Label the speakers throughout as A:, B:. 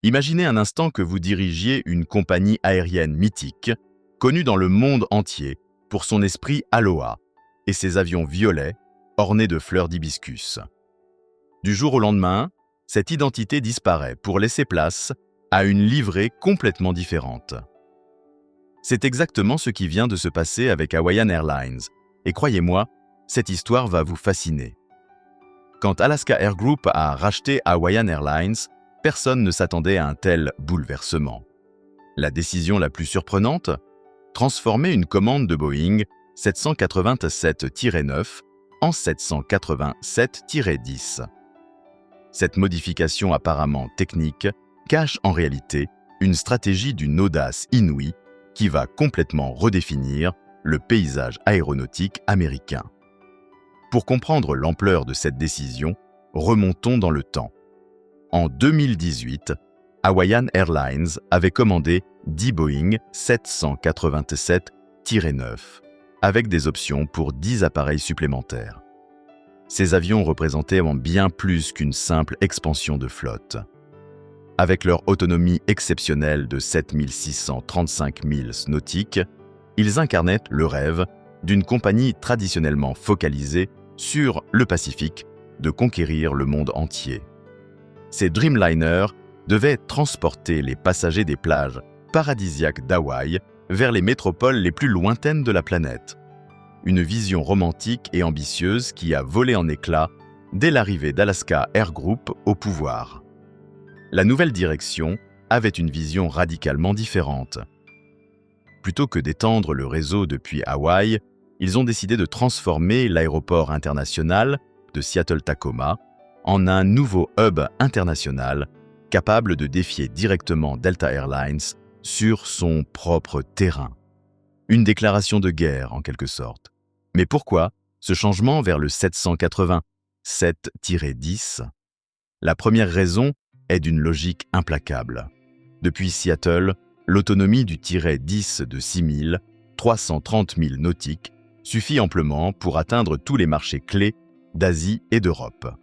A: Imaginez un instant que vous dirigiez une compagnie aérienne mythique, connue dans le monde entier pour son esprit Aloha et ses avions violets ornés de fleurs d'hibiscus. Du jour au lendemain, cette identité disparaît pour laisser place à une livrée complètement différente. C'est exactement ce qui vient de se passer avec Hawaiian Airlines, et croyez-moi, cette histoire va vous fasciner. Quand Alaska Air Group a racheté Hawaiian Airlines, personne ne s'attendait à un tel bouleversement. La décision la plus surprenante? Transformer une commande de Boeing 787-9 en 787-10. Cette modification apparemment technique cache en réalité une stratégie d'une audace inouïe qui va complètement redéfinir le paysage aéronautique américain. Pour comprendre l'ampleur de cette décision, remontons dans le temps. En 2018, Hawaiian Airlines avait commandé 10 Boeing 787-9, avec des options pour 10 appareils supplémentaires. Ces avions représentaient bien plus qu'une simple expansion de flotte. Avec leur autonomie exceptionnelle de 7635 milles nautiques, ils incarnaient le rêve d'une compagnie traditionnellement focalisée sur le Pacifique de conquérir le monde entier. Ces Dreamliners devaient transporter les passagers des plages paradisiaques d'Hawaï vers les métropoles les plus lointaines de la planète. Une vision romantique et ambitieuse qui a volé en éclats dès l'arrivée d'Alaska Air Group au pouvoir. La nouvelle direction avait une vision radicalement différente. Plutôt que d'étendre le réseau depuis Hawaï, ils ont décidé de transformer l'aéroport international de Seattle-Tacoma en un nouveau hub international capable de défier directement Delta Airlines sur son propre terrain. Une déclaration de guerre en quelque sorte. Mais pourquoi ce changement vers le 787-10? La première raison est d'une logique implacable. Depuis Seattle, l'autonomie du -10 de 6330 milles nautiques suffit amplement pour atteindre tous les marchés clés d'Asie et d'Europe.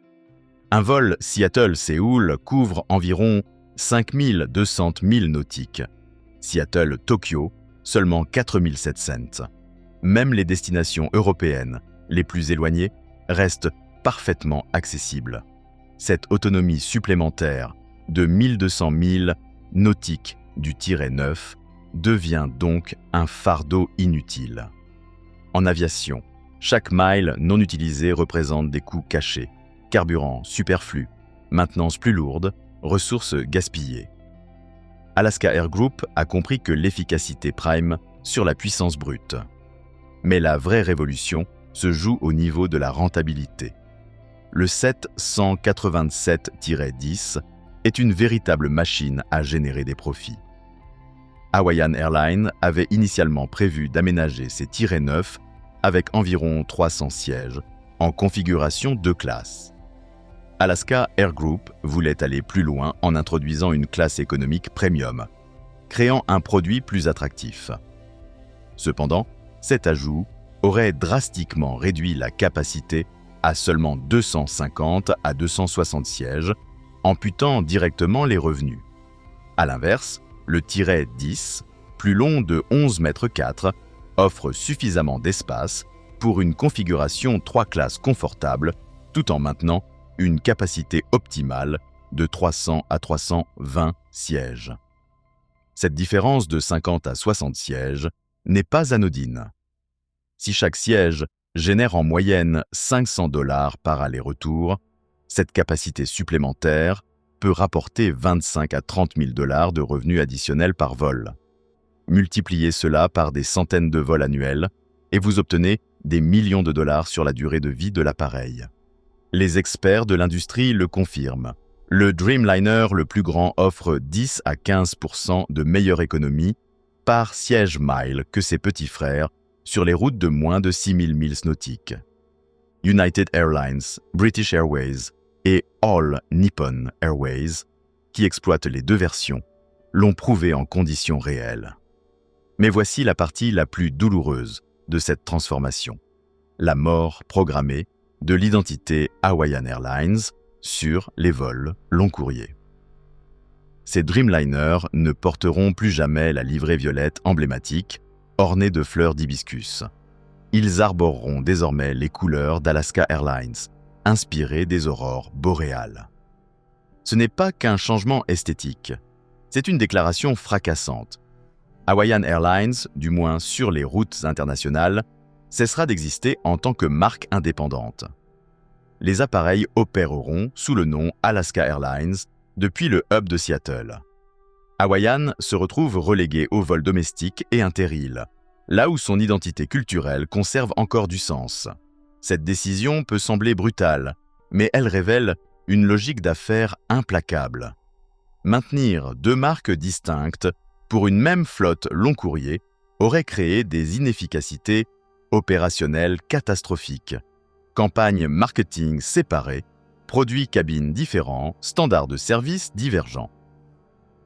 A: Un vol Seattle-Séoul couvre environ 5200 milles nautiques. Seattle-Tokyo, seulement 4700. Même les destinations européennes les plus éloignées restent parfaitement accessibles. Cette autonomie supplémentaire de 1200 milles nautiques du -9 devient donc un fardeau inutile. En aviation, chaque mile non utilisée représente des coûts cachés, carburant superflu, maintenance plus lourde, ressources gaspillées. Alaska Air Group a compris que l'efficacité prime sur la puissance brute. Mais la vraie révolution se joue au niveau de la rentabilité. Le 787-10 est une véritable machine à générer des profits. Hawaiian Airlines avait initialement prévu d'aménager ses -9 avec environ 300 sièges en configuration 2 classes. Alaska Air Group voulait aller plus loin en introduisant une classe économique premium, créant un produit plus attractif. Cependant, cet ajout aurait drastiquement réduit la capacité à seulement 250 à 260 sièges, amputant directement les revenus. À l'inverse, le -10, plus long de 11,4 mètres, offre suffisamment d'espace pour une configuration 3 classes confortable, tout en maintenant une capacité optimale de 300 à 320 sièges. Cette différence de 50 à 60 sièges n'est pas anodine. Si chaque siège génère en moyenne $500 par aller-retour, cette capacité supplémentaire peut rapporter 25 à 30 000 $ de revenus additionnels par vol. Multipliez cela par des centaines de vols annuels et vous obtenez des millions de dollars sur la durée de vie de l'appareil. Les experts de l'industrie le confirment. Le Dreamliner le plus grand offre 10 à 15% de meilleure économie par siège mile que ses petits frères sur les routes de moins de 6000 milles nautiques. United Airlines, British Airways et All Nippon Airways, qui exploitent les deux versions, l'ont prouvé en conditions réelles. Mais voici la partie la plus douloureuse de cette transformation. La mort programmée de l'identité Hawaiian Airlines sur les vols long courriers. ces Dreamliners ne porteront plus jamais la livrée violette emblématique, ornée de fleurs d'hibiscus. Ils arboreront désormais les couleurs d'Alaska Airlines, inspirées des aurores boréales. Ce n'est pas qu'un changement esthétique, c'est une déclaration fracassante. Hawaiian Airlines, du moins sur les routes internationales, cessera d'exister en tant que marque indépendante. Les appareils opéreront sous le nom Alaska Airlines depuis le hub de Seattle. Hawaiian se retrouve relégué au vol domestique et interil, là où son identité culturelle conserve encore du sens. Cette décision peut sembler brutale, mais elle révèle une logique d'affaires implacable. Maintenir deux marques distinctes pour une même flotte long courrier aurait créé des inefficacités opérationnelles catastrophiques. Campagnes marketing séparées, produits cabines différents, standards de service divergents.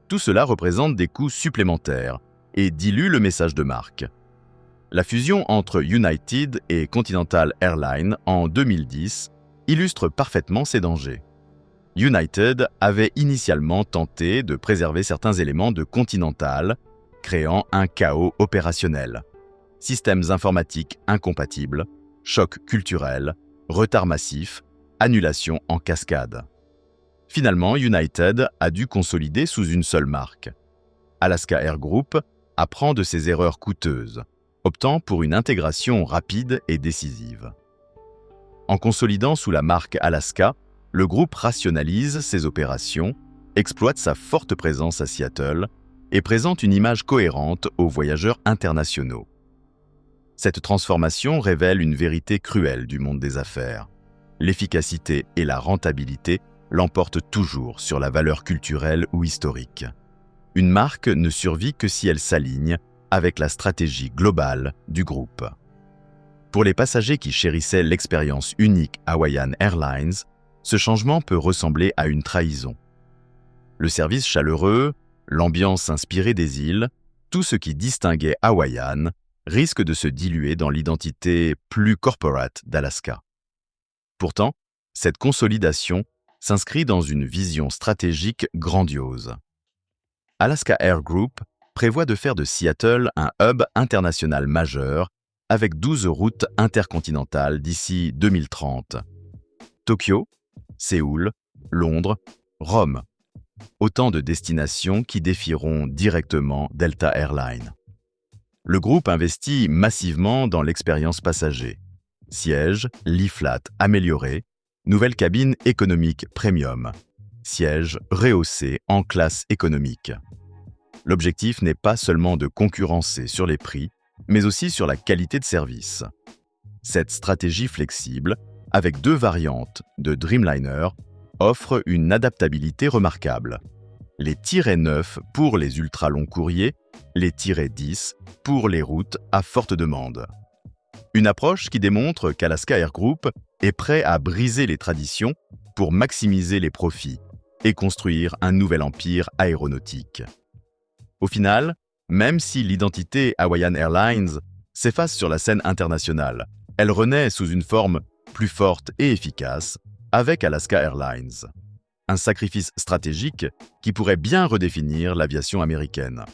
A: Tout cela représente des coûts supplémentaires et dilue le message de marque. La fusion entre United et Continental Airlines en 2010 illustre parfaitement ces dangers. United avait initialement tenté de préserver certains éléments de Continental, créant un chaos opérationnel. Systèmes informatiques incompatibles, choc culturel, retard massif, annulation en cascade. Finalement, United a dû consolider sous une seule marque. Alaska Air Group apprend de ses erreurs coûteuses, optant pour une intégration rapide et décisive. En consolidant sous la marque Alaska, le groupe rationalise ses opérations, exploite sa forte présence à Seattle et présente une image cohérente aux voyageurs internationaux. Cette transformation révèle une vérité cruelle du monde des affaires. L'efficacité et la rentabilité l'emportent toujours sur la valeur culturelle ou historique. Une marque ne survit que si elle s'aligne avec la stratégie globale du groupe. Pour les passagers qui chérissaient l'expérience unique Hawaiian Airlines, ce changement peut ressembler à une trahison. Le service chaleureux, l'ambiance inspirée des îles, tout ce qui distinguait Hawaiian risque de se diluer dans l'identité plus corporate d'Alaska. Pourtant, cette consolidation s'inscrit dans une vision stratégique grandiose. Alaska Air Group prévoit de faire de Seattle un hub international majeur avec 12 routes intercontinentales d'ici 2030. Tokyo, Séoul, Londres, Rome. Autant de destinations qui défieront directement Delta Airlines. Le groupe investit massivement dans l'expérience passager. Sièges, lit flat améliorés, nouvelle cabine économique premium, sièges rehaussés en classe économique. L'objectif n'est pas seulement de concurrencer sur les prix, mais aussi sur la qualité de service. Cette stratégie flexible, avec 2 variantes de Dreamliner, offre une adaptabilité remarquable. Les tirets 9 pour les ultra-longs courriers, les tirets 10 pour les routes à forte demande. Une approche qui démontre qu'Alaska Air Group est prêt à briser les traditions pour maximiser les profits et construire un nouvel empire aéronautique. Au final, même si l'identité Hawaiian Airlines s'efface sur la scène internationale, elle renaît sous une forme plus forte et efficace avec Alaska Airlines. Un sacrifice stratégique qui pourrait bien redéfinir l'aviation américaine.